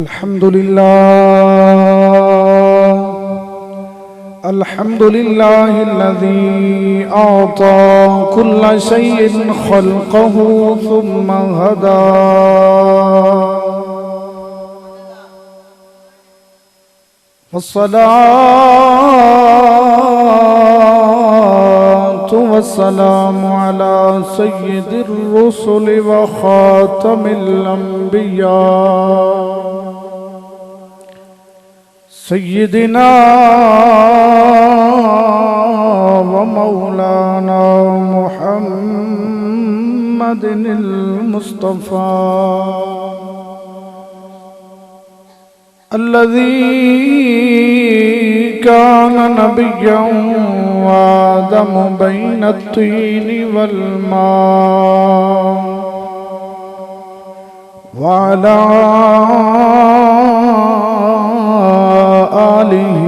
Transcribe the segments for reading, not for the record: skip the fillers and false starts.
الحمد لله الذي أعطى كل شيء خلقه ثم هدى والصلاة والسلام على سيد الرسل وخاتم الأنبياء سيدنا ومولانا محمد المصطفى الذي كان نبيا وآدم بين الطين والماء وعلى آله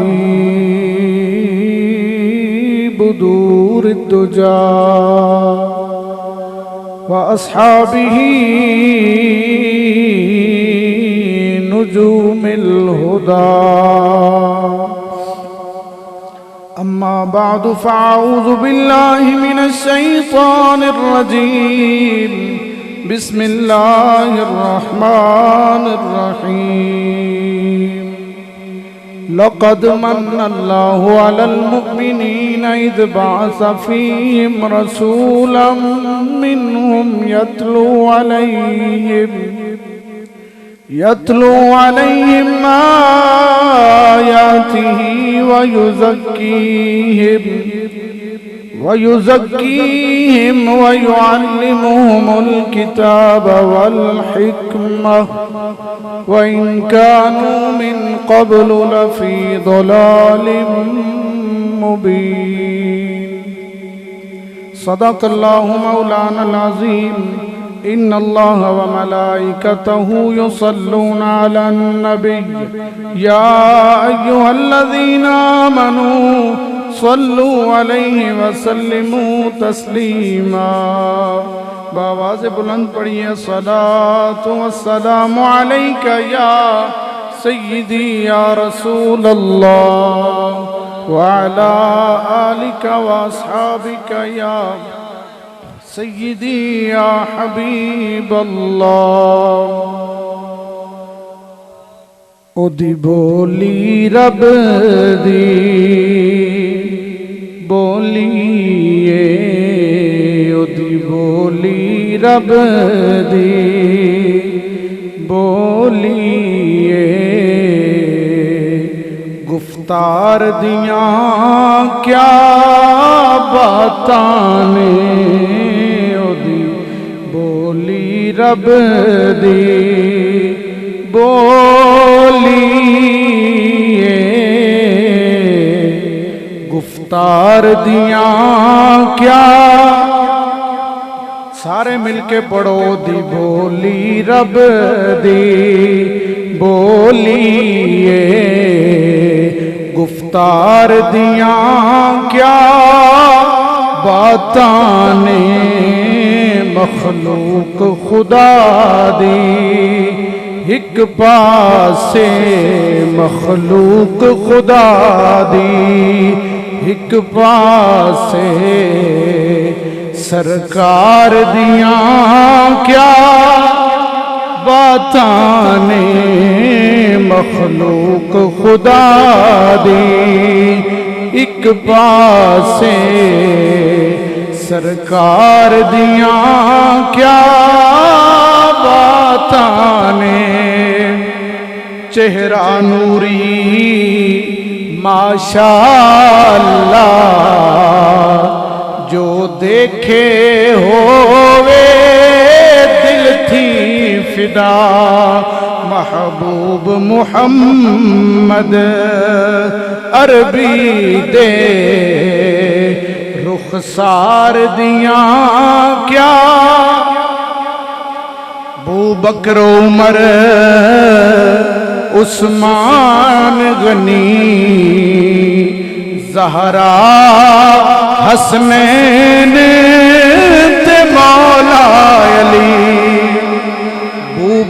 بدور الدجى وأصحابه نجوم الهدى أما بعد فأعوذ بالله من الشيطان الرجيم بسم الله الرحمن الرحيم لقد من الله على المؤمنين إذ بعث فيهم رسولا منهم يتلو عليهم آياته ويزكيهم ويعلمهم الكتاب والحكمة وإن كانوا من قبل لفي ضلال مبين صدق الله مولانا العظيم إن الله وملائكته يصلون على النبي يا أيها الذين آمنوا صلوا عليه وسلموا تسلیما بآواز بلند پڑھیے صلاۃ والسلام علیک یا سیدی یا رسول اللہ وعلی آلک واصحابک یا سیدی یا حبیب اللہ او دی بولی رب دی بولیے او دی بولی رب دی بولیے گفتار دیاں کیا باتاں نے او دی بولی رب دی بولیے گفتار دیاں کیا سارے مل کے پڑھو دی بولی رب دی بولیے گفتار دیاں کیا باتاں نے مخلوق خدا دی ایک پاسے مخلوق خدا دی ایک پاسے سرکار دیاں کیا باتاں نے مخلوق خدا دی ایک پاسے سرکار دیاں کیا باتاں نے چہرہ نوری ماشاءاللہ جو دیکھے ہووے دل تھی فدا محبوب محمد عربی دے رخسار دیاں کیا ابو بکر عمر عثمان غنی زہرا حسنین تے مولا علی ابو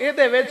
ਇਹਦੇ ਵਿੱਚ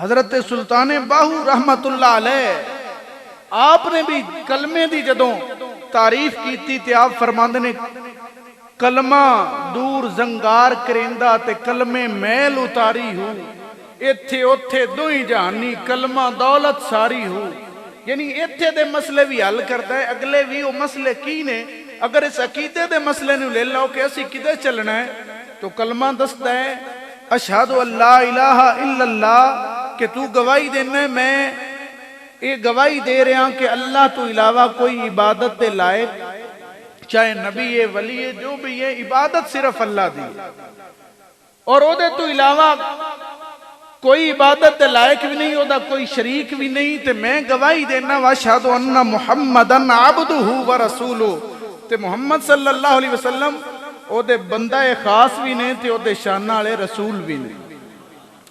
حضرت سلطان باہو رحمت اللہ علیہ آپ نے بھی کلمے دی جدوں تعریف کیتی تے آپ فرماندے نے کلمہ دور زنگار کریندہ تے کلمے میل اتاری ہو ایتھے اوتھے دوئی جہانی کلمہ دولت ساری ہو. یعنی ایتھے دے مسئلے بھی حل کرتا ہے اگلے بھی وہ مسئلے کی نے. اگر اس عقیدے دے مسئلے نو لے لو کہ اسی کدے چلنا ہے تو کلمہ دستا ہے اشہد اللہ الہ الا اللہ کہ تو گواہی دینا ہے میں یہ گواہی دے رہا ہوں کہ اللہ تو علاوہ کوئی عبادت دے لائق چاہے نبی ہے ولی ہے جو بھی ہے عبادت صرف اللہ دی اور او دے تو علاوہ کوئی عبادت دے لائق بھی نہیں ہوتا کوئی شریک بھی نہیں تے میں گواہی دینا واشہد ان محمدن عبدہ و رسولہ تے محمد صلی اللہ علیہ وسلم او دے بندہ خاص بھی نہیں تے او دے شانہ والے رسول بھی نہیں.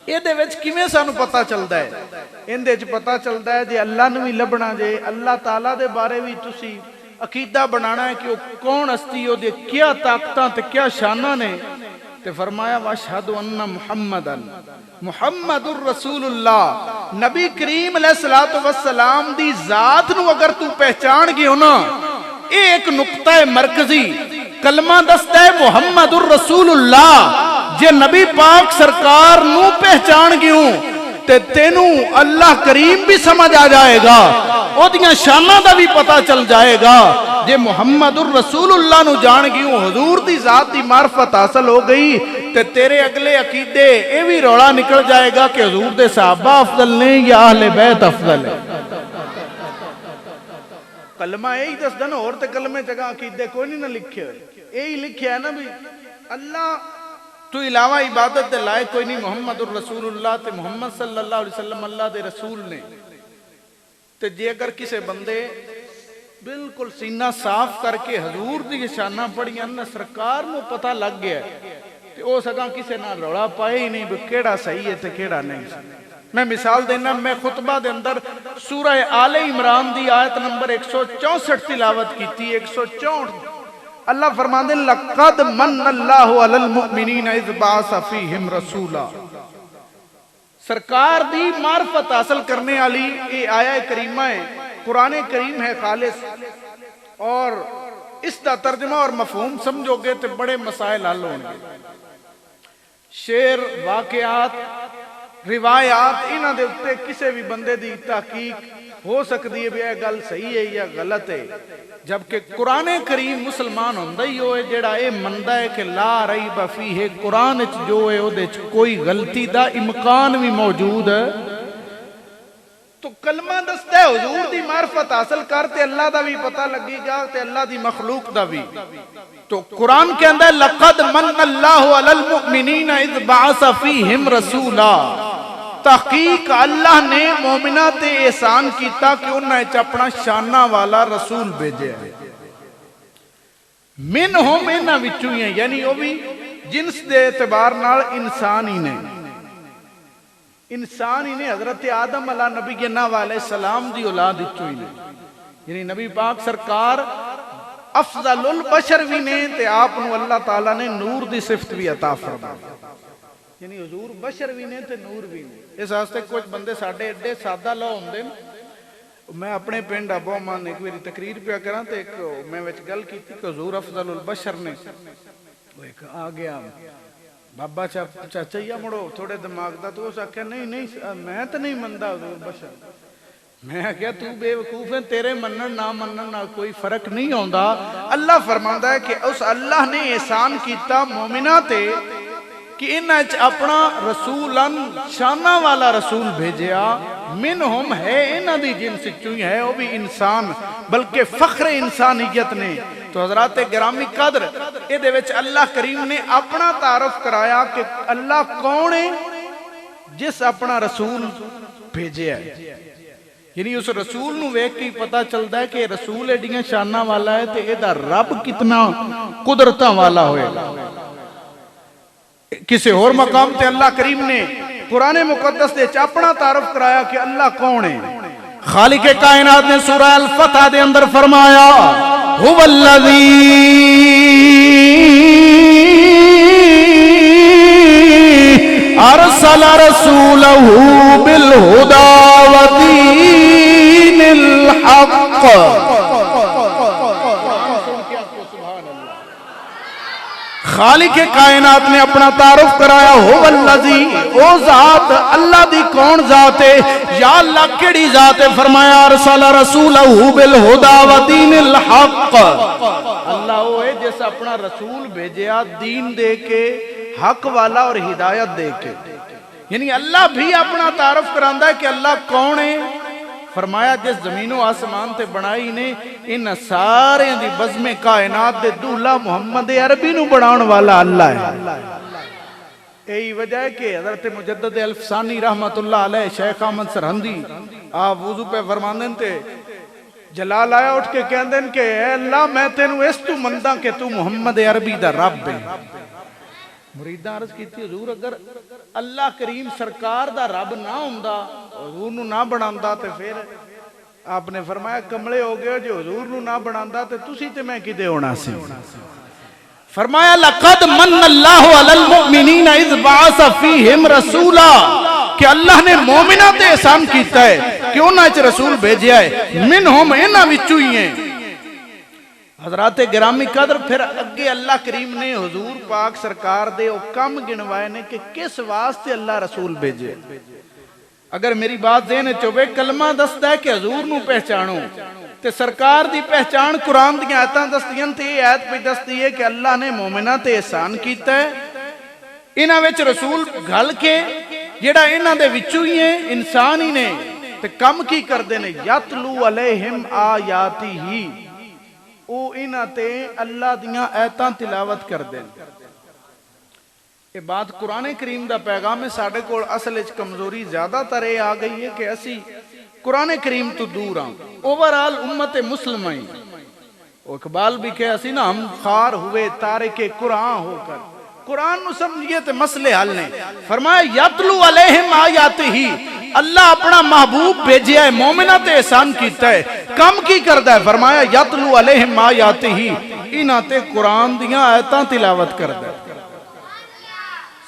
یہ دے وچ کیویں سانو پتہ چلدا ہے ان دے وچ پتہ چلدا ہے جے اللہ نو بھی لبنا جے اللہ تعالی دے بارے بھی تسی عقیدہ بنانا ہے کہ وہ کون ہستی او دے کیا طاقتاں تے کیا شانہ نے تے فرمایا واشہد ان محمد الرسول اللہ نبی کریم علیہ الصلوۃ والسلام دی ذات نو اگر تو پہچان گئے ہو نا ایک نقطہ مرکزی کلمہ دستا ہے محمد الرسول اللہ جے نبی پاک سرکار نو پہچان گئے تے تینوں اللہ کریم بھی سمجھ آ جائے گا او دیاں شانہ دا بھی پتہ چل جائے گا. جے محمد الرسول اللہ نو جان گئے حضور دی ذات دی معرفت حاصل ہو گئی تے تیرے اگلے عقیدے اے بھی روڑا نکل جائے گا کہ حضور دے صحابہ افضل نہیں یا اہل بیت افضل ہے. کلمہ یہی دس دن اور تے کلمے جگہ عقیدے کوئی نہیں نہ لکھے ہوئے یہی لکھے ہے نا بھی اللہ تو علاوہ عبادت دے لائے کوئی نہیں محمد الرسول اللہ تے محمد صلی اللہ علیہ وسلم اللہ دے رسول نے. تے جے اگر کسے بندے بالکل سینہ صاف کر کے حضور دی شانہ پڑھی انہ سرکار نو پتہ لگ گیا تے او سگاں کسے نہ روڑا پائے ہی نہیں بھی کیڑا صحیح ہے تے کیڑا نہیں. میں مثال دینا میں خطبہ دے اندر سورہ آل عمران دی آیت نمبر 164 تلاوت کی تھی 164 اللہ فرماندے لقد من اللہ علی المؤمنین اذ بعث فیہم رسولا. سرکار دی معرفت حاصل کرنے والی یہ آیہ کریمہ ہے قرآن کریم ہے خالص اور اس دا ترجمہ اور مفہوم سمجھو گے تو بڑے مسائل حل ہوں گے. شعر واقعات روایات انہاں دے اتے کسے بھی بندے دی تحقیق ہو سکتی ہے بھی یہ گل صحیح ہے یا غلط ہے جبکہ قرآن کریم مسلمان ہوندہ ہی ہوئے جیڑا اے مندہ ہے کہ لا ریب فیہ قرآن جو ہے او دے کوئی غلطی دا امکان بھی موجود ہے. تو کلمہ دستا ہے حضور دی معرفت حاصل کرتے اللہ دا بھی پتہ لگی گا تے اللہ دی مخلوق دا بھی. تو قرآن کے اندر لقد من اللہ علی المؤمنین اذ بعث فیہم رسولا تحقیق اللہ نے مومنہ تے احسان کیتا کہ انہیں اپنا شانہ والا رسول بھیجے ہیں. منہم انہاں وچوں ہی ہیں یعنی وہ بھی جنس دے اعتبار نال انسان ہی نے حضرت آدم علیہ نبی علیہ السلام دی اولاد وچوں ہی نے یعنی نبی پاک سرکار افضل البشر بھی نے تے آپ نو اللہ تعالیٰ نے نور دی صفت بھی عطا فرمائی یعنی حضور بشر بھی نے تے نور بھی نے. اس واسطے کچھ بندے ساڈے ایڈے سادہ لو ہوندے میں اپنے پنڈ ابومان ایک میری تقریر پہ کراں تے ایک میں وچ گل کیتی کہ حضور افضل البشر نے وہ ایک آ گیا بابا چاچیا مڑو تھوڑے دماغ دا تو اس آکھیا نہیں میں تو نہیں مندا حضور بشر. میں کہا تو بے وقوف ہے تیرے منن نہ منن نہ کوئی فرق نہیں ہوندا. اللہ فرماندا ہے کہ اس اللہ نے احسان کیتا مومنہ تے کہ انہاں اپنا رسولن شانہ والا رسول بھیجیا منہم ہے انہاں دی جنس چوئی ہے وہ بھی انسان بلکہ فخر انسانیت نے. تو حضرات گرامی قدر اے دے وچ اللہ کریم نے اپنا تعارف کرایا کہ اللہ کون ہے جس اپنا رسول بھیجیا ہے یعنی اس رسول نو ویکھ کے پتہ چلدا ہے کہ رسول ایڈیاں شاناں والا ہے تے اے دا رب کتنا قدرتاں والا ہوئے گا. کسی اور مقام تے اللہ کریم نے قرآن مقدس دے اپنا تعارف کرایا کہ اللہ کون ہے. خالق کائنات نے سورہ الفتح دے اندر فرمایا هو الذی ارسل رسولہ بالہدی ودین الحق. خالق کائنات نے اپنا تعارف کرایا، ہو والذی، او ذات، اللہ دی کون ذات ہے؟ یا اللہ کیڑی ذات ہے؟ فرمایا ارسل رسولہ بالہدی ودین الحق. اللہ وہ ہے جس اپنا رسول بھیجیا دین دے کے، حق والا اور ہدایت دے کے. یعنی اللہ بھی اپنا تعارف کراندہ ہے کہ اللہ کون ہے. فرمایا جس زمین و آسمان تے بنائی نے ان سارے دی بزم کائنات دے دولہ محمد عربی نو بناؤن والا اللہ ہے. یہی وجہ ہے کہ حضرت مجدد الفسانی رحمت اللہ علیہ شیخ احمد سرہندی آپ وضو پہ فرماندن تے جلال آیا اٹھ کے کہندن کہ اے اللہ میں تینو اس تو مندہ کہ تو محمد عربی دا رب ہے. مریدہ عرض کی تھی حضور اگر اللہ کریم سرکار دا رب نہ ہوندہ، حضور نو نہ بناندہ تے پھر آپ نے فرمایا کملے ہو گئے جو حضور نو نہ بناندہ تے تسی تے میں کدے ہونا سی. فرمایا لقد من اللہ علی المؤمنین اذ بعث فیہم رسولا، کہ اللہ نے مومنہ تے احسان کیتا ہے کہ انہاں چ رسول بھیجیا ہے، منہم انہاں وچوں ہی ہیں. حضرات گرامی قدر پھر اگے اللہ کریم نے حضور پاک سرکار دے او کم گنوائے نے کہ کس واسطے اللہ رسول بھیجے. اگر میری بات ذہن چوبے کلمہ دستا ہے کہ حضور نو پہچانو تے سرکار دی پہچان قرآن دی آیتاں دستیاں تے یہ آیت پہ دستی ہے کہ اللہ نے مومنہ تے احسان کیتا ہے انہاں وچ رسول گھل کے جیڑا انہاں دے وچوں ہی ہیں انسان ہی نے تے کم کی کر دینے یتلو علیہم آیاتی ہی، او انہاں تے اللہ دیاں آیتاں تلاوت کر دیں. یہ بات قرآن کریم دا پیغام ہے. ساڑھے کو اصل اچ کمزوری زیادہ تر آ گئی ہے کہ اسی قرآن کریم تو دور ہاں، اوورال امت مسلمہ ہی. اقبال بھی کہ اسی نا ہم خار ہوئے تارک قرآن ہو کر قرآن نو سمجھئے تے مسئلے حل نے. فرمایا یتلو علیہم آیاتہ ہی، اللہ اپنا محبوب بھیجیا ہے، مومنہ تے احسان کیتا ہے، کم کی کردہ ہے. فرمایا یتلو علیہم آیاتہ ہی، انہاں تے قرآن دیاں آیتاں تلاوت کردہ ہے.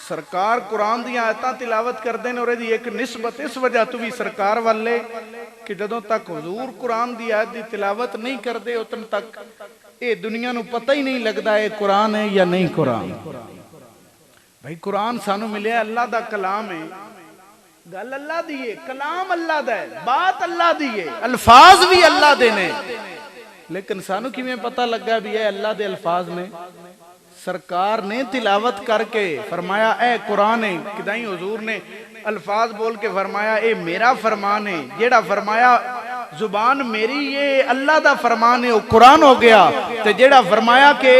سرکار قرآن دیاں آیتاں تلاوت کردے نے اور ایک نسبت اس وجہ تو بھی سرکار والے کہ جدوں تک حضور قرآن دی آیت دی تلاوت نہیں کردے اتن تک اے دنیا نو پتہ ہی نہیں لگدا اے قرآن ہے یا نہیں قرآن. بھائی قرآن سانو ملے اللہ دا کلام ہے، گل اللہ دی ہے، کلام اللہ دا ہے، بات اللہ دی ہے، الفاظ بھی اللہ دے نے. لیکن سانو کی میں پتہ لگا بھی ہے اللہ دے الفاظ نے. سرکار نے تلاوت کر کے فرمایا اے قرآن ہے، کدائیں حضور نے الفاظ بول کے فرمایا اے میرا فرمان ہے. جیڑا فرمایا زبان میری یہ اللہ دا فرمان ہے وہ قرآن ہو گیا، تے جیڑا فرمایا کہ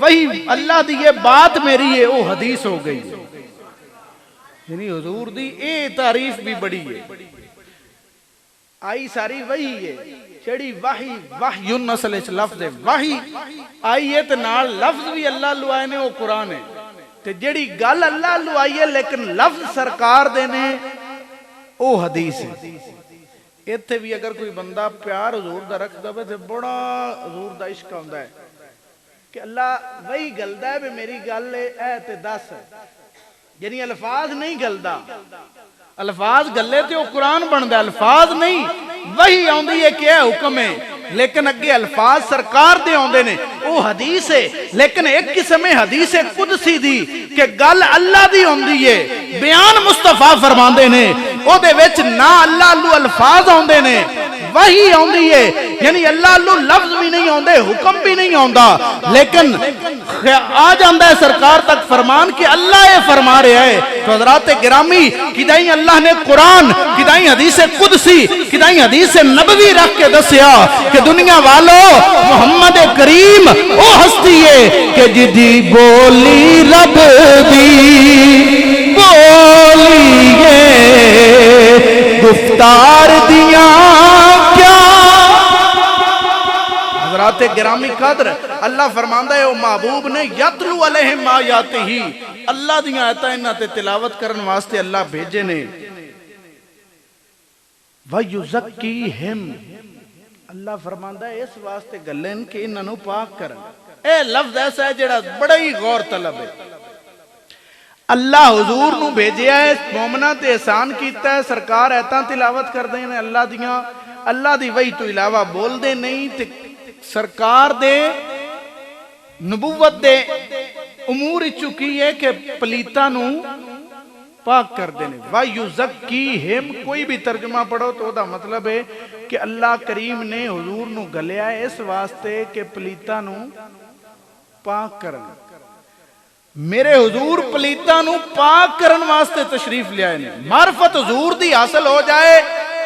وہی اللہ دی یہ بات میری ہے وہ حدیث ہو گئی. یعنی حضور دی اے تعریف بھی بڑی ہے. آئی ساری وہی ہے، چڑی وحی، وحی نسل اس لفظ ہے، وحی آئی ہے تے نال لفظ بھی اللہ لوائے نے وہ قرآن ہے. تے جڑی گل اللہ لوائی ہے لیکن لفظ سرکار دینے وہ حدیث ہے. ایتھے بھی اگر کوئی بندہ پیار حضور دا رکھ دے تے بڑا حضور دا عشق ہوندا ہے کہ اللہ وہی گلدا ہے بھی میری گل اے تے دس. یعنی الفاظ نہیں گلدا، الفاظ گلے تے وہ قرآن بندہ، الفاظ نہیں وہی آندی ہے کہ اے حکم ہے، لیکن اگے الفاظ سرکار دے آندے نے وہ حدیث ہے. لیکن ایک قسم حدیث قدسی دی کہ گل اللہ دی ہوندی ہے، بیان مصطفیٰ فرماندے نے او دے وچ نہ اللہ اللہ الفاظ آندے نے وہی آندی ہے. یعنی اللہ اللہ لفظ بھی نہیں آندے، حکم بھی نہیں آندا، لیکن آ جاندہ ہے سرکار تک فرمان کہ اللہ یہ فرما رہے ہے. تو حضرات گرامی کدائیں اللہ نے قرآن، کدائیں حدیث قدسی، کدائیں حدیث نبوی رکھ کے دسیا کہ دنیا والو محمد کریم او ہستی ہے کہ جدی بولی رب دی بولیے گفتار دیاں کیا. حضرات گرامی قدر اللہ فرماندہ ہے او محبوب نے یتلو علیہم آیاتہ ہی، اللہ دیاں آیتاں انہاں تے تلاوت کرن واسطے اللہ بھیجے نے. وَيُزَكِّيهِمْ، اللہ فرماندہ ہے اس واسطے گلن کہ انہاں نو پاک کرن. اے لفظ ایسا ہے جڑا بڑا ہی غور طلب ہے. اللہ حضور نو بھیجیا ہے، مومنہ تے احسان کیتا ہے، سرکار ایتاں تلاوت کر دے نے اللہ دیاں، اللہ دی وحی تو علاوہ بول دے نہیں، تے سرکار دے نبوت دے امور چکی ہے کہ پلیتاں نو پاک کر دینے. وَيُزَكِّيهِمْ کوئی بھی ترجمہ پڑھو تو دا مطلب ہے کہ اللہ کریم نے حضور نو گلیا ہے اس واسطے کہ پلیتاں نو پاک کرن. میرے حضور پلیتاں نو پاک کرن واسطے تشریف لے آئے نے. معرفت حضور دی حاصل ہو جائے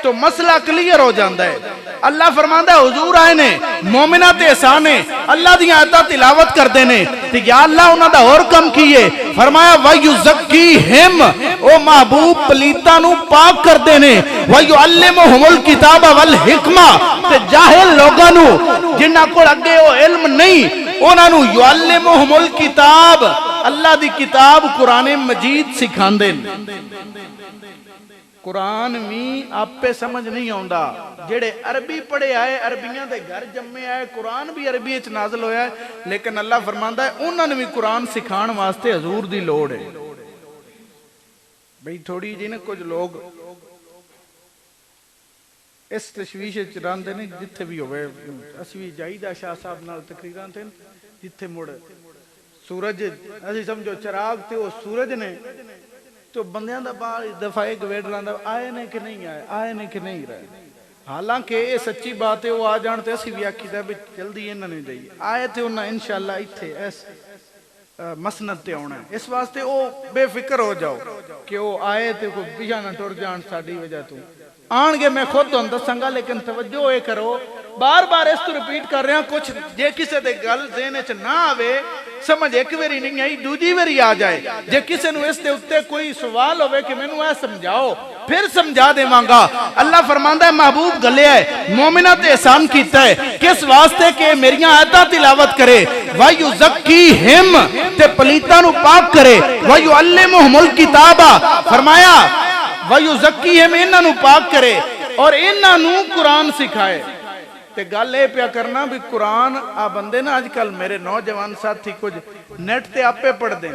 تو مسئلہ کلیئر ہو جاندہ ہے. اللہ فرماندہ ہے حضور آئے نے، مومنہ تے احسان ہے، اللہ دی آیتاں تلاوت کر دینے، تو یا اللہ انہاں دا اور کم کیے. فرمایا وَيُزَكِّيهِمْ او محبوب پلیتاں نو پاک کر دینے، وَيُعَلِّمُهُمُ الْكِتَابَ وَالْحِکْمَةَ تے جاہل لوگاں نو جنہاں کو اگے او علم نہیں انہاں نو یعلمہم الکتاب اللہ دی کتاب قرآن مجید سکھاندے. قرآن بھی آپ پہ سمجھ نہیں آؤندا، جڑے عربی پڑھے آئے عربیاں دے گھر جمعے آئے، قرآن بھی عربی اچ نازل ہویا ہے، لیکن اللہ فرماندہ ہے انہوں نے بھی قرآن سکھان واسطے حضور دی لوڑ ہے. بھئی تھوڑی جی نے کچھ لوگ اس تشویش چراندے نے جتھے بھی ہوئے. اسی بھی جائیدہ شاہ صاحب نال تقریران تھے جتھے مڑ سورج اسی سمجھو چراغ تے وہ سورج نے تو بندیاں دا بار دفعہ ایک ویڈ لاندہ آئے نے کہ نہیں آئے، آئے نے کہ نہیں رہے. حالانکہ یہ سچی بات ہے، وہ آ جانتے اسی بھی آکھی تھا بھی جلدی انہوں نے دائی آئے تھے انہوں انشاءاللہ اتھے ایس مسند تے ہونا ہے. اس واسطے وہ بے فکر ہو جاؤ کہ وہ آئے تھے کوئی پیچھا نہ ٹور جان ساڑھی وجہ تو آن گے. میں خود تو اندر سنگا لیکن توجہ اے کرو، بار بار اس تو ریپیٹ کر رہے ہیں. کچھ جے کسے دے گل ذہن چ نہ آوے سمجھ ایک ویری نہیں آئی دوجی ویری آ جائے. جے کسے نو اس دے اتے کوئی سوال ہوئے کہ میں نو اے سمجھاؤ پھر سمجھا دے مانگا. اللہ فرماندہ ہے محبوب گلے ہے، مومنہ تے احسان کیتا ہے کس واسطے کہ میریاں آیتاں تلاوت کرے. وَيُزَكِّيهِمْ تے پلیتاں نو پاک کرے. وَيُعَلِّمُهُمُ الْكِتَابَ فرمایا وَيُزَكِّيهِمْ انہاں نو پاک کرے اور انہاں نو قرآن سکھائے. تے گل اے پیا کرنا بھی قرآن آ بندے نا آج کل میرے نوجوان ساتھی کچھ نیٹ تے آپ پہ پڑھ دیں،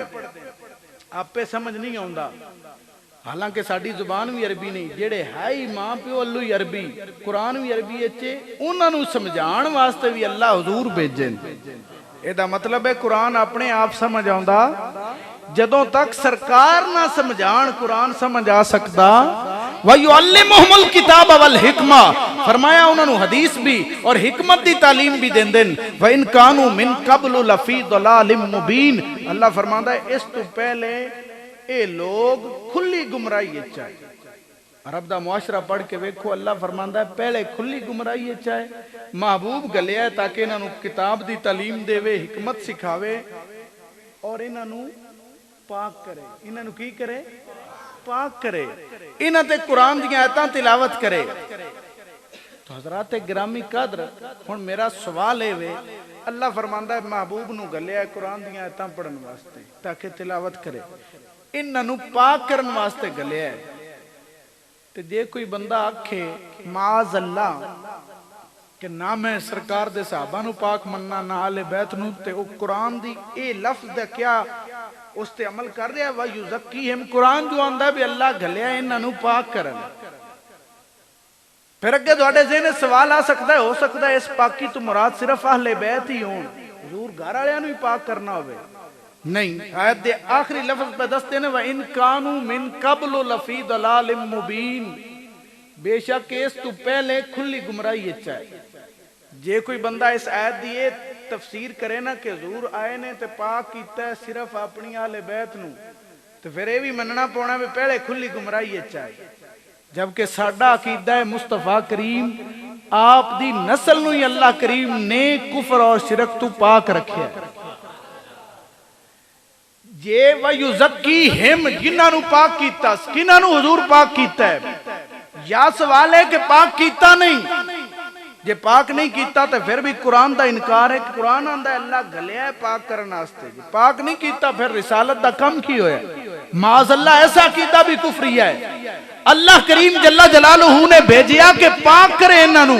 آپ پہ سمجھ نہیں آؤندا. حالانکہ ساڑھی زبان بھی عربی نہیں، جیڑے ہائی ماں پیو اللہ عربی قرآن بھی عربی اچھے انہاں نو سمجھان واسطے بھی اللہ حضور بھیجیں. اے دا مطلب ہے قرآن اپنے آپ سمجھ آؤندا جدوں تک سرکار نہ سمجھان قرآن سمجھ آ سکتا. وَيُعَلِّمُهُمُ الْكِتَابَ وَالْحِکْمَةَ فرمایا انہوں نے حدیث بھی اور حکمت دی تعلیم بھی دین دن. وَإِن كَانُوا مِن قَبْلُ لَفِي ضَلَالٍ مُبِينٍ اللہ فرماتا ہے اس تو پہلے اے لوگ کھلی گمراہی چاہے. عرب دا معاشرہ پڑھ کے ویکھو اللہ فرماتا ہے پہلے کھلی گمراہی چاہے. محبوب گلیا ہے تاکہ انہوں نے کتاب دی تعلیم دے وے حکمت سکھاوے اور انہوں نے پاک کرے. انہوں نے کی کرے؟ پاک کرے. انہوں تے قرآن دیا آیتاں تلاوت کرے. تو حضرات گرامی قدر ہن میرا سوال ہے وے اللہ فرماندہ ہے محبوب نو گلیا ہے قرآن دیا آیتاں پڑھن واسطے تاکہ تلاوت کرے. انہوں نے پاک کرن واسطے گلیا ہے. تے جے کوئی بندہ آکھے معاذ اللہ کہ نہ میں سرکار دے صحابہ نو پاک مننا نہ آل بیت نو تے او قرآن دی اے لفظ دا کیا اس تے عمل کر رہا ہے. وَيُزَكِّيهِمْ قرآن جو آندہ ہے بھی اللہ گھلیا ہے انہاں نو پاک کرن. پھر اگے دوڑے ذہن سوال آ سکتا ہے ہو سکتا ہے اس پاکی تو مراد صرف اہل بیت ہی ہون، حضور گھر والےاں نو ہی پاک کرنا ہوئے نہیں. آیت دے آخری لفظ پہ دستے نے وَإِن كَانُوا مِن قَبْلُ لَفِي ضَلَالٍ مُبِينٍ بے شک اس تو پہلے کھلی گمراہی چاہے. جے کوئی بندہ اس آیت دیئے تفسیر کرے نا کہ حضور آئے نے تے پاک کیتا ہے صرف اپنی آل بیت نو تو پھر یہ بھی مننا پونا بھی پہلے کھلی گمراہی چاہے. جبکہ ساڈا عقیدہ ہے مصطفیٰ کریم آپ دی نسل نو ہی اللہ کریم نے کفر اور شرک تو پاک رکھے. جے وَيُزَكِّيهِمْ جنہاں نو پاک کیتا کنہاں نو حضور پاک کیتا ہے. یا سوال ہے کہ پاک کیتا نہیں، جے پاک نہیں کیتا تو پھر بھی قرآن دا انکار ہے کہ قرآن آندہ ہے اللہ گلیا ہے پاک کرنا آستے. جے پاک نہیں کیتا پھر رسالت دا کم کی ہویا. معاذ اللہ ایسا کیتا بھی کفریہ ہے. اللہ کریم جل جلالہ نے بھیجیا کہ پاک کرے انہاں نو.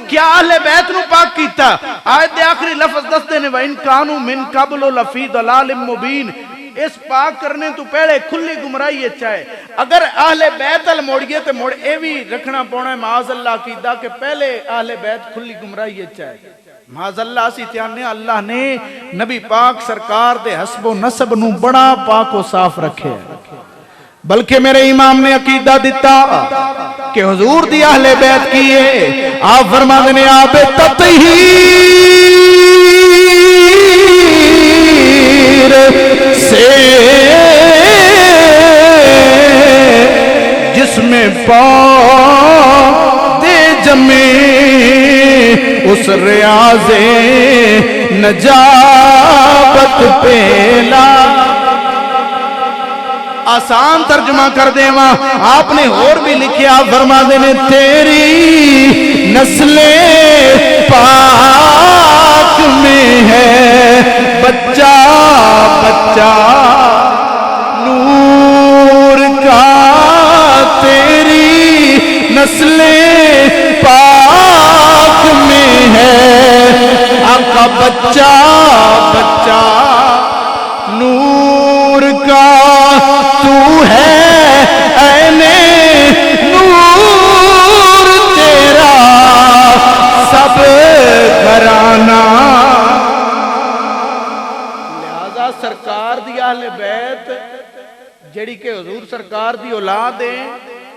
کیا اہل بیت نو پاک کیتا؟ آیت دے آخری لفظ دستے نے وَإِن كَانُوا مِن قَبْلُ لَفِي ضَلَالٍ مُبِينٍ اس پاک کرنے تو پہلے کھلی گمراہی چاہے اگر اہل بیت ال موڑیے تے موڑ اے بھی رکھنا پونا ہے معاذ اللہ عقیدہ کہ پہلے اہل بیت کھلی گمراہی چاہے معاذ اللہ اسی تیانے اللہ نے نبی پاک سرکار دے حسب و نسب نو بڑا پاک و صاف رکھے بلکہ میرے امام نے عقیدہ دیتا کہ حضور دی اہل بیت کیے آپ فرما دینے آپ تطہیر سے جس میں پاک دے جمے اس ریاض نجابت پیلا آسان ترجمہ کر دے ماں آپ نے اور بھی لکھیا فرما دینے تیری نسل پاک میں ہے بچہ بچہ نور کا تیری نسل پاک میں ہے آقا بچہ بچہ نور کا تو ہے عین نور تیرا سب گھرانہ لہذا سرکار دی اہل بیت جڑی کہ حضور سرکار دی اولاد ہے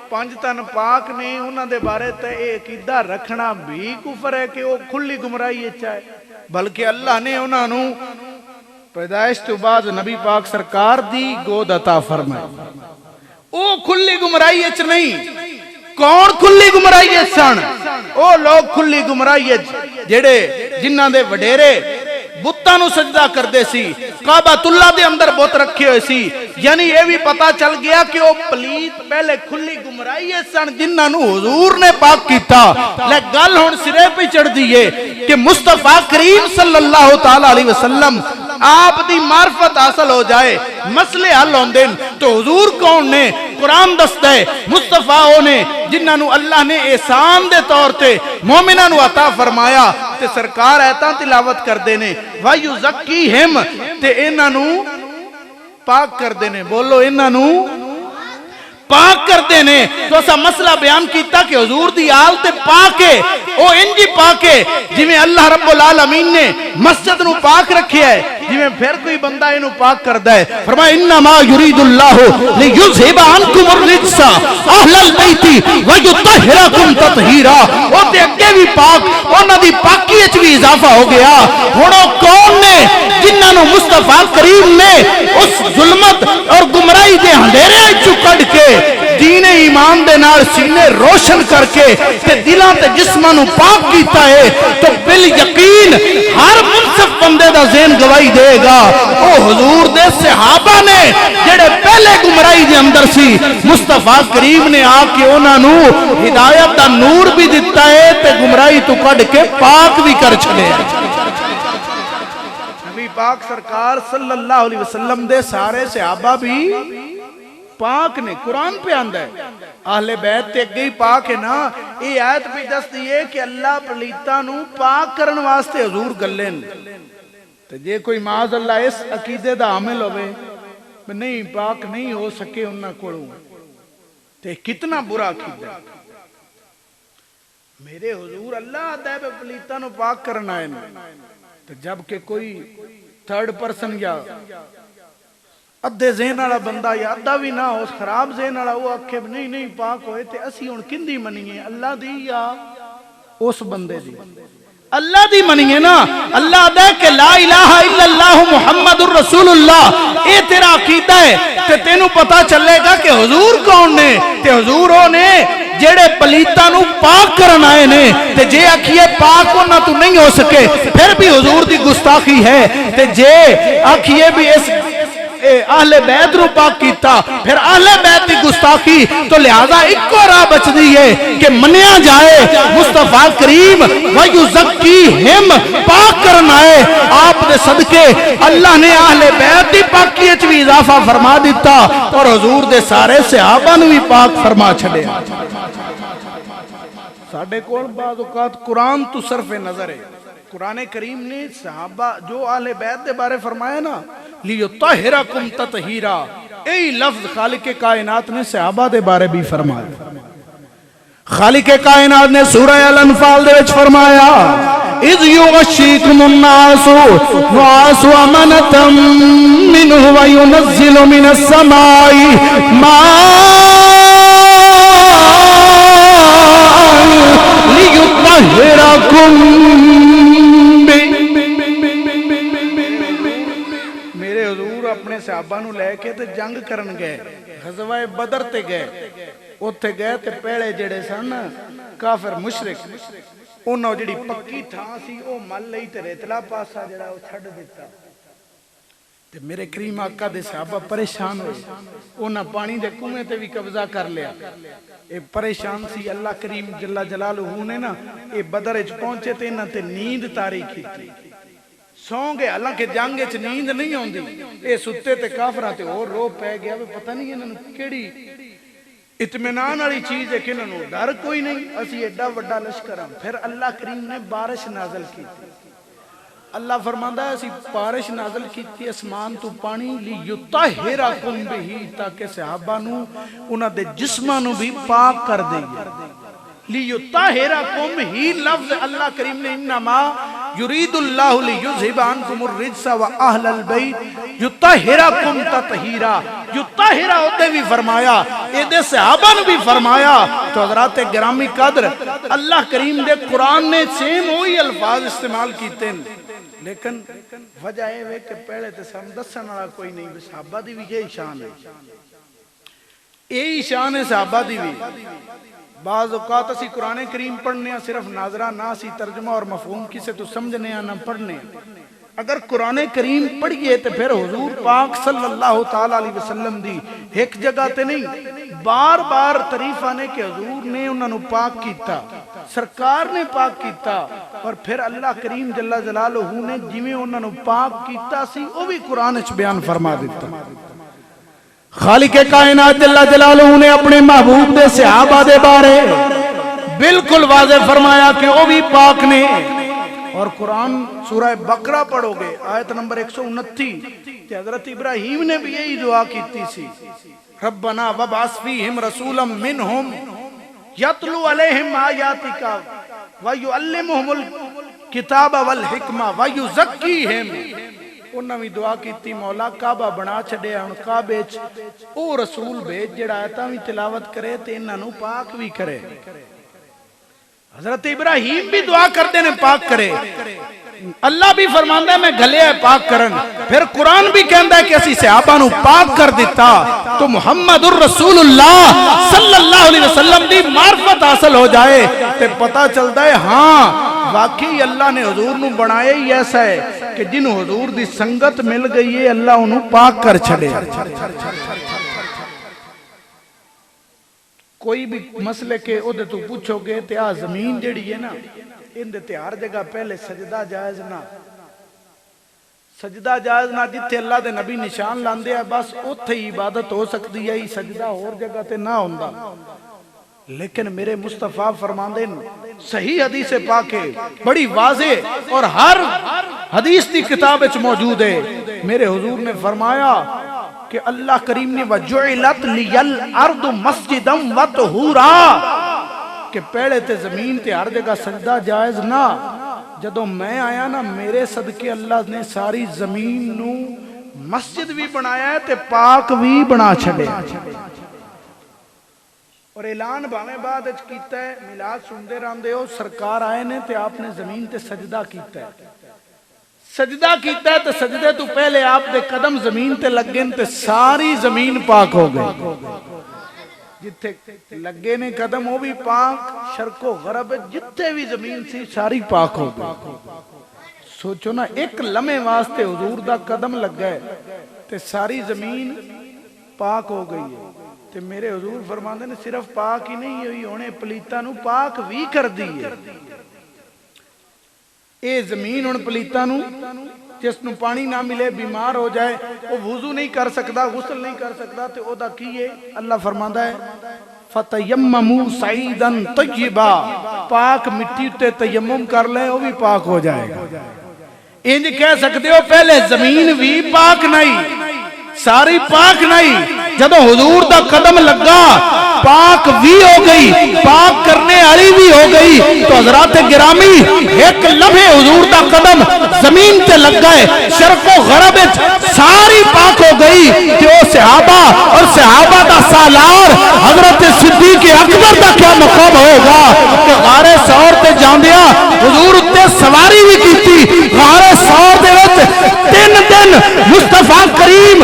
پانچ تن پاک نے انہاں دے بارے تے عقیدہ رکھنا بھی کفر ہے کہ وہ کھلی گمراہی چاہے بلکہ اللہ نے انہاں نو پیدائش تو بعد نبی پاک سرکار دی گود عطا فرمائے او کھلی گمراہی اچ نہیں کون کھلی گمراہی اچ سن او لوگ کھلی گمراہی اچ جڑے جنہاں دے وڈیرے بتاں نو سجدہ کردے سی کعبۃ اللہ دے اندر بت رکھے ہوئے سی یعنی یہ بھی پتا چل گیا کہ وہ پلیت پہلے کھلی گمراہی سن جنہاں نو حضور نے پاک کیتا لے گل ہن سرے پہ چڑھ دیئے کہ مصطفیٰ کریم صلی اللہ تعالی علیہ وسلم آپ دی معرفت حاصل ہو جائے مسئلے حل ہون دین تو حضور کون نے قرآن دست ہے مصطفیٰ ہونے جنہاں نو اللہ نے احسان دے طور تے مومنہ نو عطا فرمایا تے سرکار ایتاں تلاوت کر دینے وَيُزَكِّيهِمْ تے انہاں نو پاک کر دینے بولو انہاں نو پاک کر دینے تو ایسا مسئلہ بیان کیتا کہ حضور دی آل تے پاک ہے او انجی پاک ہے جی میں اللہ رب العالمین نے مسجد نو پاک رکھے ہے جی میں پھر کوئی بندہ انہوں پاک کر دائے فرمایا انما یرید اللہ لیذہب عنکم الرجس اہل البیتی ویطہرکم تطہیرا او تے اگے بھی پاک انہاں دی پاکی اچ بھی اضافہ ہو گیا ہنو کون نے جنہاں نو مصطفیٰ کریم نے اس ظلمت اور گمراہی دے اندھیرے چکڑ کے دین ایمان دے نال سینے روشن کر کے تے دلاں تے جسماں نو پاک کیتا ہے تو بال یقین ہر منصف بندے دا ذہن گواہی دے گا او حضور دے صحابہ نے جڑے پہلے گمراہی دے اندر سی مصطفیٰ کریم نے آ کے انہاں نو ہدایت دا نور بھی دتا ہے تے گمراہی تو کڈ کے پاک بھی کر چھڑے نبی پاک سرکار صلی اللہ علیہ وسلم دے سارے صحابہ بھی پاک نے قرآن پہ آندہ ہے اہل بیت تے گئی پاک ہے نا یہ آیت بھی دست یہ کہ اللہ پلیتا نو پاک کرن واسطے حضور گلیں تو جے کوئی معاذ اللہ اس عقیدے دا عامل ہوئے نہیں پاک نہیں ہو سکے انہاں کوڑوں تے کتنا برا عقیدہ میرے حضور اللہ آدھے پہ پلیتا نو پاک کرنا ہے تو جب کہ کوئی تھرڈ پرسن یا ادھے ذہن والا بندہ یا ادھا بھی نہ ہو خراب ذہن والا وہ آکھے نہیں پاک ہوئے تے اسی ہن کندی منیے اللہ دی یا اس بندے دی اللہ دی منیے نا اللہ دے کہ لا الہ الا اللہ محمد الرسول اللہ اے تیرا عقیدہ ہے تے تینوں پتا چلے گا کہ حضور کون نے تے حضوروں نے جڑے پلیتاں نو پاک کرن آئے نے تے جے آکھیے پاک ہونا تو نہیں ہو سکے پھر بھی حضور دی گستاخی ہے تے جے آکھیے بھی اس اہل بیت رو پاک کیتا پھر اہل بیت کی گستاخی تو لہذا ایک کو راہ بچ دیئے کہ منیا جائے مصطفیٰ کریم وَيُزَكِّيهِمْ پاک کرنا ہے آپ دے صدقے اللہ نے اہل بیت دی پاکی اچ بھی اضافہ فرما دیتا اور حضور دے سارے صحابہ نے بھی پاک فرما چھڑے ساڑھے کول بعض اوقات قرآن تو صرف نظر ہے قرآن کریم نے صحابہ جو اہل بیت دے بارے فرمایا نا لیطہرکم تطہیرا، یہی لفظ خالق کائنات نے صحابہ دے بارے بھی فرمایا۔ خالق کائنات نے سورہ الانفال دے وچ فرمایا اذ یغشیکم الناس نعاس امنتا منہ وینزل من السماء لیطہرکم بہ۔ میرے حضور اپنے صحابہ نو لے کے تے جنگ کرن گئے، غزوہ بدر تے گئے، اوتھے گئے تے پہلے جڑے سن کافر مشرک انہوں جڑی پکی تھان سی او مل لئی تے ریتلا پاسا جڑا او چھڈ دیتا تے میرے کریم آقا دے صحابہ پریشان ہوئے، انہاں پانی دے کنویں تے بھی قبضہ کر لیا، اے پریشان سی۔ اللہ کریم جل جلالہ نے نا اے بدر وچ پہنچے تے انہاں تے نیند طاری کیتی، سو گئے، حالانکہ جنگ وچ نیند نہیں ہوندی، اے ستے تے کافراں تے اور رو پے گیا، پتہ نہیں انہاں نوں کیڑی اطمینان والی چیز ہے کہ انہوں نے ڈر کوئی نہیں، اسی ایڈا وڈا لشکر ہم۔ پھر اللہ کریم نے بارش نازل کی، اللہ فرماندا ہے اسی بارش نازل کی اسمان تو پانی لیطہرکم بہ، تاکہ صحابہ نو انہاں دے جسماں نو بھی پاک کر دے گا۔ لیطہرکم ہی لفظ اللہ کریم نے انما یرید اللہ لیذھب عنکم الرجس واہل البیت یطہرکم تطہیرا، یطہرا ہوتے بھی فرمایا، ایدے صحابہ نے بھی فرمایا۔ تو حضرات گرامی قدر اللہ کریم دے قرآن نے سیم وہی الفاظ استعمال کیتے ہیں، لیکن وجہ ہے کہ پہلے تے سام دسن والا کوئی نہیں، صحابہ دی بھی یہی شان ہے، یہی شان ہے صحابہ دی بھی۔ بعض اوقات اسی قرآن کریم پڑھنے ہیں صرف ناظرہ نہ سی ترجمہ اور مفہوم کسے تو سمجھنے ہیں نہ پڑھنے ہیں۔ اگر قرآن کریم پڑھئے تو پھر حضور پاک صلی اللہ تعالیٰ علیہ وسلم دی ایک جگہ تے نہیں بار بار تعریف آنے کہ حضور نے انہوں نے پاک کیتا، سرکار نے پاک کیتا، اور پھر اللہ کریم جل جلالہ نے جویں انہوں نے پاک کیتا سی وہ بھی قرآن اچ بیان فرما دیتا۔ خالق کائنات جل جلالہ نے اپنے محبوب دے صحابہ دے بارے بالکل واضح فرمایا کہ وہ بھی پاک نے۔ اور قرآن سورہ بقرہ پڑھو گے آیت نمبر 129 کہ حضرت ابراہیم نے بھی یہی دعا کیتی سی، ربنا وابعث فیہم رسولا منہم یتلو علیہم آیاتک ویعلمہم الکتاب والحکمہ ویزکیہم۔ انہوں نے دعا کیتی مولا کعبہ بنا چھڑے ہن کعبے او رسول بھیج جڑا آیتاں بھی تلاوت کرے تے انہاں نوں پاک بھی کرے۔ حضرت ابراہیم بھی دعا کرتے ہیں پاک کرے، اللہ بھی فرماندا ہے میں گھلے ہے پاک کرن، پھر قرآن بھی کہندا ہے کہ اسی صحابہ نو پاک کر دیتا تو محمد الرسول اللہ صلی اللہ علیہ وسلم دی معرفت حاصل ہو جائے تے پتہ چلتا ہے ہاں واقعی اللہ نے حضور نو بنایا ہی ایسا ہے کہ جن حضور دی سنگت مل گئی ہے اللہ انہوں پاک کر چھڑے۔ کوئی بھی مسئلے کے عہدے تو پوچھو گے تے آ زمین جڑی ہے نا ان دے ہر جگہ پہلے سجدہ جائز نہ، سجدہ جائز نہ، جتھے اللہ دے نبی نشان لاندے ہیں بس اتھے ہی عبادت ہو سکتی ہے، سجدہ اور جگہ تے نہ ہوندا۔ لیکن میرے مصطفیٰ فرماندے صحیح حدیث پاک ہے بڑی واضح اور ہر حدیث دی کتاب وچ موجود ہے، میرے حضور نے فرمایا کہ اللہ کریم نے وَجُعِلَتْ لِيَ الْأَرْضُ مَسْجِدًا وَطُہُورًا کہ پہلے تے زمین تے ہر جگہ سجدہ جائز نہ، جدوں میں آیا نا میرے صدقے اللہ نے ساری زمین نو مسجد بھی بنایا ہے تے پاک بھی بنا چھڑے۔ اور اعلان بھاویں بعد اچ کیتا ہے، میلاد سندے راندے ہو، سرکار آئے نے تے آپ نے زمین تے سجدہ کیتا ہے، سجدہ کیتا ہے تو سجدے تو پہلے آپ دے قدم زمین تے لگے تے ساری زمین پاک ہو گئی، جتھے لگے نے قدم وہ بھی پاک، شرق و غرب جتھے بھی زمین سی ساری پاک ہو گئی۔ سوچو نا ایک لمحے واسطے حضور دا قدم لگ گئے تے ساری زمین پاک ہو گئی ہے۔ تے میرے حضور فرماندے نے صرف پاک ہی نہیں ہوئی ہونے پلیتاں نو پاک بھی کر دی ہے۔ اے زمین ان پلیتاں نو جس نو پانی نہ ملے بیمار ہو جائے وہ وضو نہیں کر سکتا غسل نہیں کر سکتا تے او دا کی ہے اللہ فرماندا ہے فَتَيَمَّمُوا صَعِيدًا طَيِّبًا پاک مٹی تے تیمم کر لے وہ بھی پاک ہو جائے گا۔ انج کہہ سکتے ہو پہلے زمین بھی پاک نہیں، ساری پاک نہیں، جدو حضور دا قدم لگا پاک بھی ہو گئی، پاک کرنے والی بھی ہو گئی۔ تو حضرات گرامی ایک لمحے حضور دا قدم زمین تے لگ گئے، شرق و غرب ساری پاک ہو گئی۔ کہ وہ صحابہ اور صحابہ دا سالار حضرت صدیق اکبر دا کیا مقام ہوگا کہ غار ثور تے جاندیا حضور تے سواری بھی کیتی، غار ثور دے وچ 3 دن مصطفیٰ کریم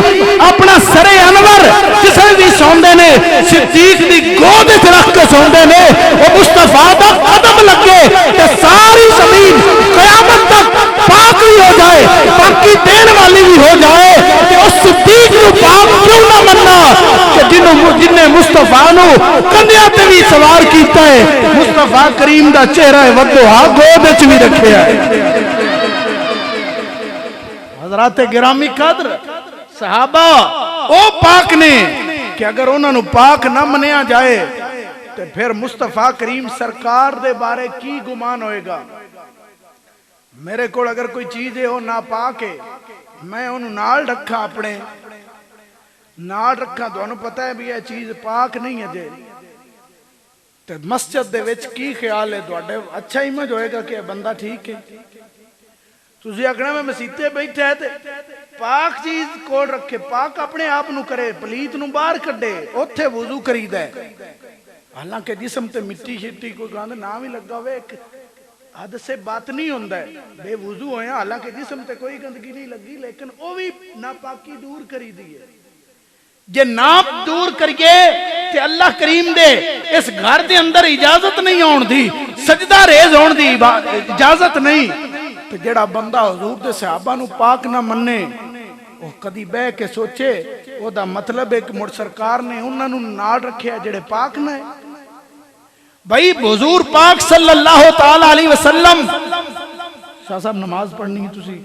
اپنا سر انور کسے بھی سوندے نے صدیق دی گود وچ رکھ کے سوندے نے، وہ مصطفیٰ دا قدم لگے کہ ساری زمین قیامت تک پاک بھی ہو جائے، پاکی دین والی بھی ہو جائے۔ کہ اس صدیق نو پاک کیوں نہ مننا کہ جن نے مصطفیٰ نو کندھیاں تے بھی سوار کیتا ہے، مصطفیٰ کریم دا چہرہ ودھوا گود وچ بھی رکھیا ہے۔ حضرات گرامی قدر صحابہ او پاک نے کہ اگر انہوں نے پاک نہ منیا جائے تو پھر مصطفیٰ کریم سرکار دے بارے کی گمان ہوئے گا۔ میرے کو اگر کوئی چیز ہے وہ ناپاک ہے، میں انہوں نال رکھا، اپنے نال رکھا، تو انہوں پتہ ہے بھی یہ چیز پاک نہیں ہے جے تو مسجد دے وچ کی خیال ہے، تو اچھا امیج ہوئے گا کہ بندہ ٹھیک ہے۔ تسی اگنا میں مسیتے بیٹھے ہے پاک چیز کول رکھے، پاک اپنے آپ نو کرے، پلیت نو باہر کڈے، اوتھے وضو کریدا ہے۔ حالانکہ جسم تے مٹی شٹی کوئی گند نہ بھی لگا ہوئے ایک حد سے بات نہیں ہوندا ہے، بے وضو ہویا حالانکہ جسم تے کوئی گندگی نہیں لگی، لیکن او بھی ناپاکی دور کری دی ہے۔ جے ناپ دور کریے تے اللہ کریم دے اس گھر دے اندر اجازت نہیں ہون دی، سجدہ ریز ہون دی اجازت نہیں۔ تو جڑا بندہ حضور دے صحابہ نو پاک نہ مننے، وہ کدی بہ کے سوچے وہ دا مطلب ہے کہ مڑ سرکار نے انہاں نو نال رکھیا جڑے پاک نہ ہے۔ بھائی حضور پاک صلی اللہ تعالی علیہ وسلم، شاہ صاحب نماز پڑھنی ہے تسی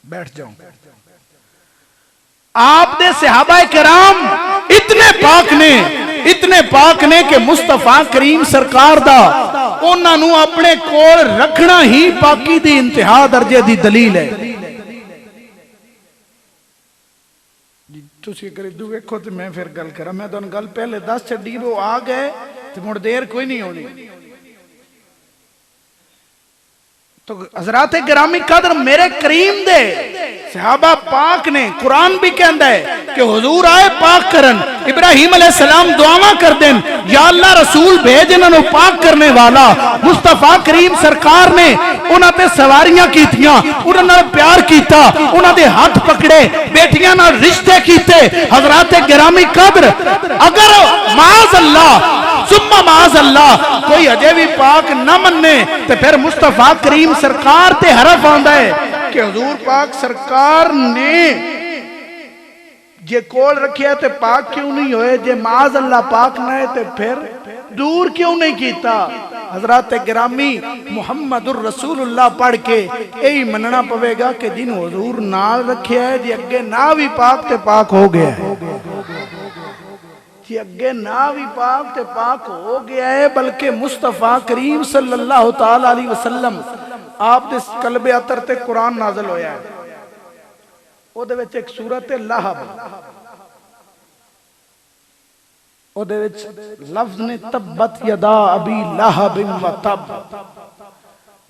بیٹھ جاؤں۔ آپ دے صحابہ کرام اتنے پاک نے کہ مصطفیٰ کریم سرکار دا انہاں نو اپنے کول رکھنا ہی پاکی دی انتہا درجے دی دلیل ہے۔ تسی اگر ادھو ویکھو تو میں پھر گل کرا، میں تو ان گل پہلے 10 چھڈی وہ آ گئے تو مڑ دیر کوئی نہیں ہونی۔ تو حضرات گرامی قدر میرے کریم دے صحابہ پاک نے قرآن بھی کہندا ہے کہ حضور آئے پاک کرن، ابراہیم علیہ السلام دعا کر دیں یا اللہ رسول بھیج انہوں پاک کرنے والا۔ مصطفیٰ کریم سرکار نے انہاں تے سواریاں کیتیاں، انہاں نال پیار کیتا، انہاں دے ہاتھ پکڑے، بیٹیاں نال رشتے کیتے۔ حضرات گرامی قدر اگر معاذ اللہ ثم معاذ اللہ کوئی اجے بھی پاک نہ مننے تو پھر مصطفیٰ کریم سرکار تے حرف آندا ہے کہ حضور پاک سرکار نے جے کول رکھیا تے پاک کیوں نہیں ہوئے، جے معاذ اللہ پاک نہ ہے تے پھر دور کیوں نہیں کیتا۔ حضرات گرامی محمد الرسول اللہ پڑھ کے یہی مننا پوے گا کہ جن حضور نال رکھیا ہے جی اگے نہ بھی پاک تے پاک ہو گیا ہے، جی اگے نہ بھی پاک تے پاک ہو گیا ہے، بلکہ مصطفیٰ کریم صلی اللہ تعالی علیہ وسلم آپ دے قلب اطہر تے قرآن نازل ہویا ہے۔ او دے وچ ایک سورت لہب، او دے وچ لفظ نے تبت یدا ابی لہب و تب۔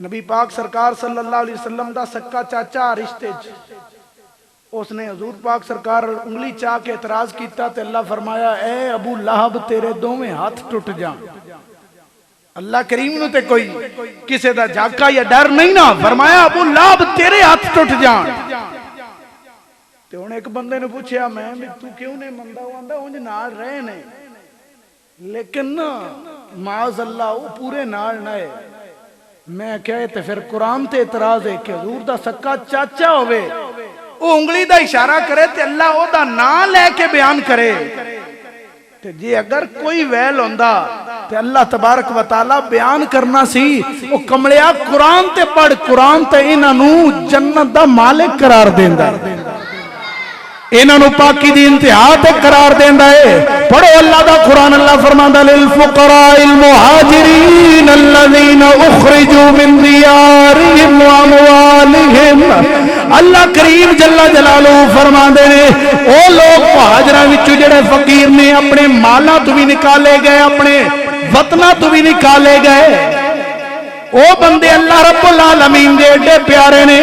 نبی پاک سرکار صلی اللہ علیہ وسلم دا سکا چاچا رشتے اس نے حضور پاک سرکار انگلی چاہ کے اعتراض کیتا تے اللہ فرمایا اے ابو لہب تیرے دوویں ہاتھ ٹوٹ جان۔ اللہ کریم نو تے کوئی کسے دا جھاکا یا ڈر نہیں نا، فرمایا ابو لہب تیرے ہاتھ ٹوٹ جان۔ تے ہن ایک بندے نے پوچھیا میں بھی تو کیوں نہیں مندا، وہ آندا اونج نال رہے نے لیکن نا معاذ اللہ وہ پورے نال نہ ہے۔ میں کہے تے پھر قرآن تے اعتراض ہے کہ حضور دا سکا چاچا ہوئے وہ انگلی دا اشارہ کرے تے اللہ او دا نام لے کے بیان کرے تے جی اگر کوئی ویل ہوندا تے اللہ تبارک و تعالی بیان کرنا سی۔ وہ کملیا قرآن تے پڑھ، قرآن تے انہاں نو جنت دا مالک قرار دیندا ہے، انہاں نو پاکی دی انتہا تے قرار دیندا ہے۔ پڑھو اللہ دا قرآن، اللہ فرماندا للفقراء المہاجرین الذین اخرجوا من دیارہم واموالہم کریم جل جلالہ فرماندے نے او لوگ مہاجراں وچوں جڑے فقیر نے اپنے مالاں تو بھی نکالے گئے اپنے وطناں تو بھی نکالے گئے او بندے اللہ رب العالمین دے ایڈے پیارے نے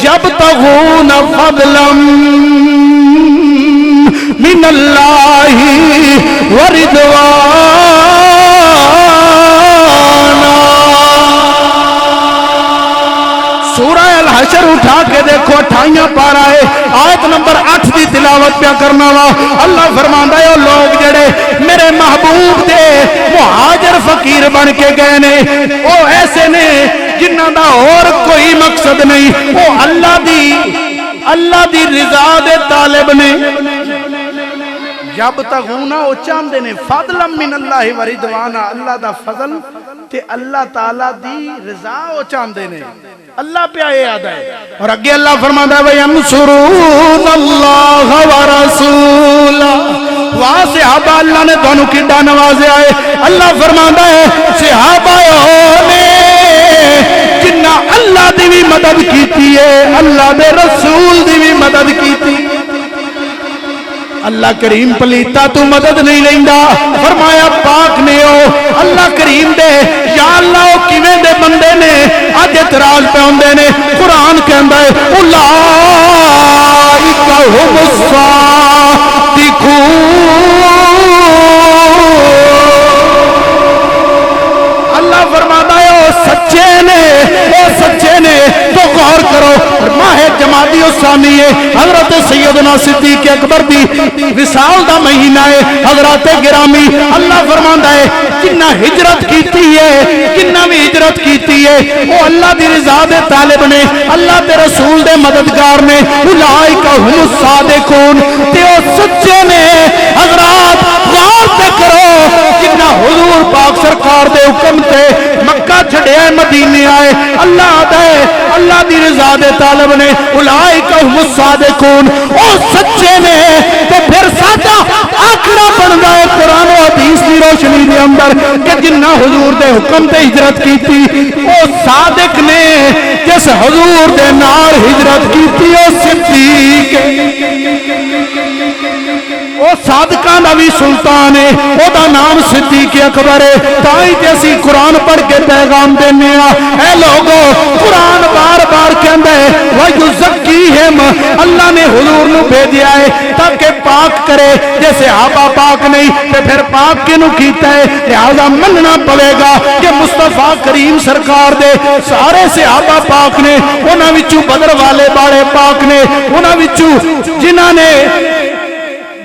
یبتغون فضلا من اللہ ورضوانا سورہ الحشر اٹھا کے دیکھو 28 پارہ ہے آیت نمبر 8 دی تلاوت پیا کرنا وا اللہ فرماندا ہے او لوگ جڑے میرے محبوب دے مہاجر فقیر بن کے گئے نے او ایسے نے جنہاں دا اور کوئی مقصد نہیں او اللہ دی رضا دے طالب نے جب تغونا او چاہندے نے فضلا من اللہ ورضوانا اللہ دا فضل تے اللہ تعالیٰ دی رضا او چاہندے نے اللہ پہ آئے یاد ہے اور اگے اللہ فرماتا ہے وَيَنْصُرُونَ اللَّهَ وَرَسُولَهُ وہاں صحابہ اللہ نے دونوں کی ڈا نوازے آئے اللہ فرماتا ہے صحابہ نے جنہ اللہ دی بھی مدد کیتی ہے اللہ دے رسول دی بھی مدد کیتی اللہ کریم پلیتا تو مدد نہیں لیندا فرمایا پاک نے او اللہ کریم دے یا اللہ او کیویں دے بندے نے اج اعتراض پہ ہوندے نے قرآن کہندا ہے اولئک هم الصادقون اللہ فرماتا ہے او سچے نے تو غور کرو ماہ جمادی الثانی ہے حضرت سیدنا صدیق اکبر دی وصال دا مہینہ ہے حضرات گرامی اللہ فرماندا ہے جنہ ہجرت کیتی ہے جنہ بھی ہجرت کیتی ہے وہ اللہ دی رضا دے طالب نے اللہ دے رسول دے مددگار نے اولئک هم الصادقون تے او سچے نے حضرات غور تے کرو جنہ حضور پاک سرکار دے حکم تے مکہ چھڑیا مدینے آئے اللہ دی رضا دے طالب نے اولئک هم الصادقون او سچے نے تے پھر ساڈا آکھنا بندا ہے قرآن و حدیث دی روشنی دے اندر کہ جنہ حضور دے حکم تے ہجرت کیتی او صادق نے جس حضور دے نال ہجرت کیتی او صدیق او صادقاں دا بھی سلطان ہے او دا نام صدیق اکبر ہے تائی تے اسی قرآن پڑھ کے پیغام دینے اے لوگو قرآن بار بار کہندا ہے وَيُزَكِّيهِمْ اللہ نے حضور نو بھیجیا ہے تاکہ پاک کرے جیسے صحابہ پاک نہیں تے پھر پاک کینو کیتا ہے لہذا مننا پڑے گا کہ مصطفیٰ کریم سرکار دے سارے صحابہ پاک نے انہاں وچوں بدر والے باڑے پاک نے انہاں وچوں جنہاں نے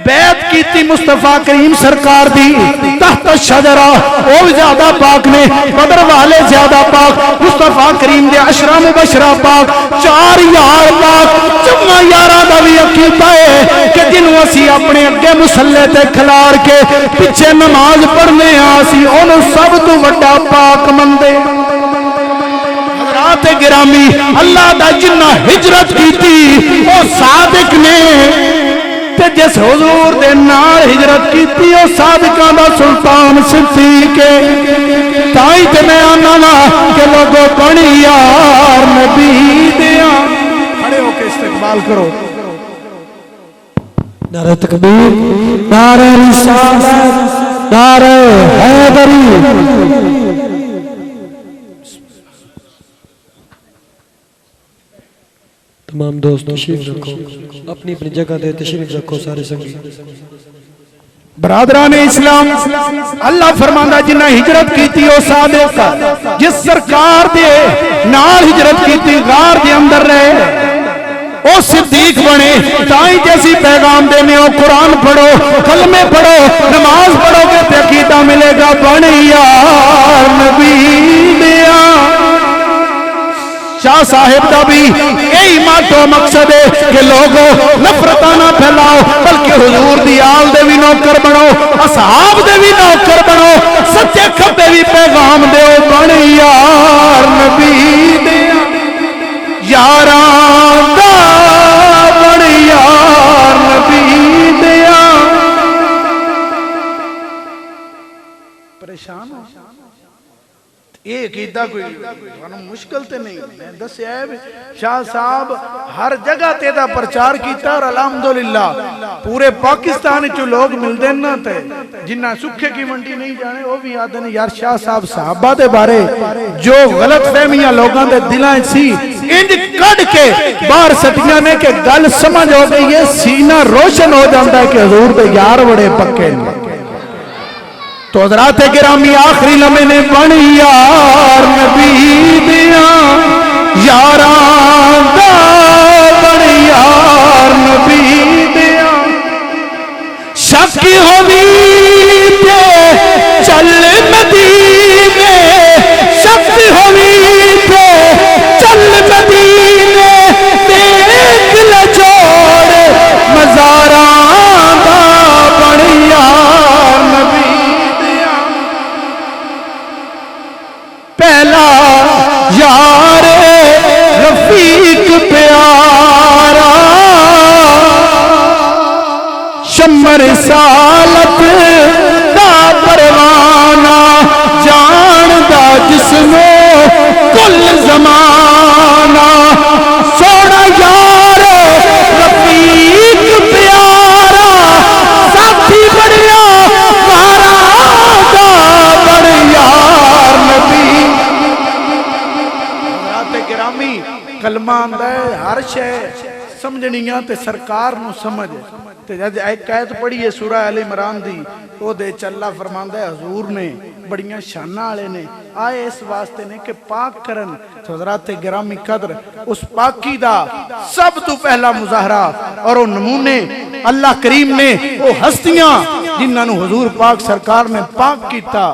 بیعت کیتی مصطفیٰ کریم سرکار دی تحت الشجرہ وہ زیادہ پاک نے بدر والے زیادہ پاک مصطفیٰ کریم دے عشرہ مبشرہ پاک 4 یار پاک جمعہ یارہ دا بھی عقیدہ ہے کہ جنہوں اسی اپنے اگے مسلح تے کھلار کے پیچھے نماز پڑھنے آسی انہوں سب تو وڈا پاک مندے حضرات گرامی اللہ دا جنہ ہجرت کیتی وہ صادق نے تے جس حضور دے نال ہجرت کیتی او صادقاں دا سلطان صدیق تائی تے میں آنا نا کہ لوگوں بنی یار نبی دیاں کھڑے ہو کے استقبال کرو نعرہ تکبیر نعرہ رسالت نعرہ حیدری تمام دوست تشریف رکھو اپنی اپنی جگہ دے تشریف رکھو سارے سنگی برادران اسلام اللہ فرماندا جنہ ہجرت کیتی او صادق جس سرکار دے نال ہجرت کیتی غار دے اندر رہے او صدیق بنے تائیں جیسی پیغام دینے او قرآن پڑھو کلمے پڑھو نماز پڑھو گے تے عقیدہ ملے گا بنی یار نبی دیا شاہ صاحب دا بھی یہی ماتو مقصد ہے کہ لوگوں نفرتہ نہ پھیلاؤ بلکہ حضور دی آل دے بھی نوکر بنو اصحاب دے بھی نوکر بنو سچے کھبے بھی پیغام دے بنی یار نبی دے یاران دا بنی یار نبی دیا پریشان ہو یہ عقیدہ کوئی مشکل تے نہیں میں دسیا ہے شاہ صاحب ہر جگہ تے دا پرچار کیتا اور الحمدللہ پورے پاکستان چو لوگ مل دینا تے جنہ سکھے کی منڈی نہیں جانے وہ بھی آدھے نے یار شاہ صاحب صحابہ دے بارے جو غلط فہمیاں لوگاں دے دلائیں سی انج کڑ کے باہر سٹیاں نے کہ گل سمجھ ہو گئی ہے سینہ روشن ہو جاندہ ہے کہ حضور دے یار بڑے پکے ہیں تو حضرات گرامی آخری لمحے نے بن یار نبی دیاں یاران دا بن یار نبی دیاں شک ہوئی تے چل مدینے شک ہوئی تے چل مدینے دیکھ لجوڑ مزاران دا بن یار نبی پہلا یار رفیق پیارا شمر سالت دا پروانہ جاندہ جسموں کل زمانہ سونا یار رفیق پیارا ساتھی بڑیا مارا دا بڑ یار نبی گرامی کلمہ آندہ ہے ہر شے سمجھنیاں تے سرکار نو سمجھ تے جد ایک قید پڑھی ہے سورہ علی عمران دی وہ دے چلہ فرماندہ ہے حضور نے بڑیاں شانہ آلے نے آئے اس واسطے نے کہ پاک کرن تو حضرات گرامی قدر اس پاکی دا سب تو پہلا مظاہرہ اور وہ نمونے اللہ کریم نے وہ ہستیاں جنہاں نو حضور پاک سرکار نے پاک کیتا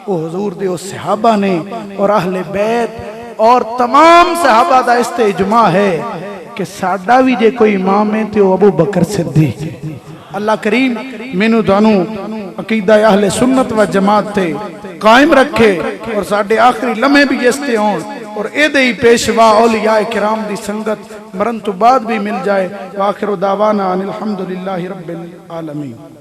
وہ حضور دے وہ صحابہ نے اور اہل بیت اور تمام صحابہ دا استجماع ہے کہ ساڈا بھی جے کوئی امام ہے تو ابو بکر صدیق اللہ کریم مینوں دانو عقیدہ اہل سنت و جماعت تے قائم رکھے اور ساڈے آخری لمحے بھی جستے ہوں اور اے دے ہی پیشوا اولیاء کرام دی سنگت مرن تو بعد بھی مل جائے وآخر دعوانا ان الحمدللہ رب العالمین